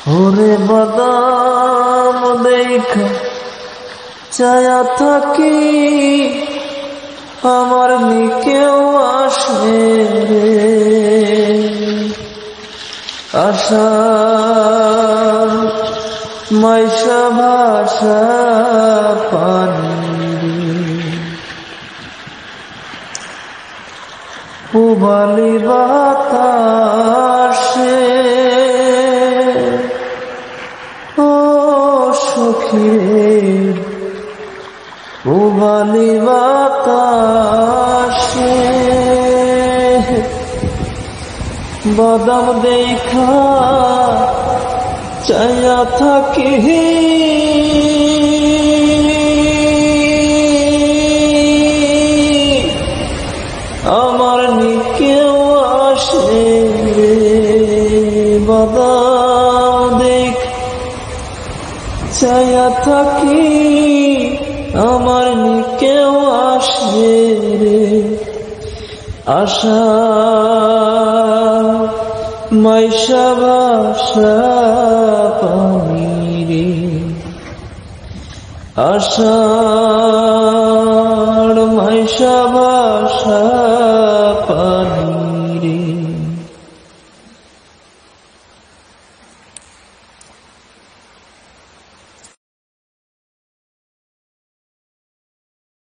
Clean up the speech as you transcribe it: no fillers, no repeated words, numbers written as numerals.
ওরে বাদাম দেখা চায়া থাকি আমার নিকেও আসে আশা মাইশা ভাষা পানি পুবালি বাতাসে ও সখী পুবালি বাতাসে বাদাম দেখা চায়া থাকি আমার নিকেও আসে বাদাম দেখ চায়া থাকি আমার নিকেও আসে আশা মাইশা ভাষা পানি রে আষাঢ় মাইশা ভাষা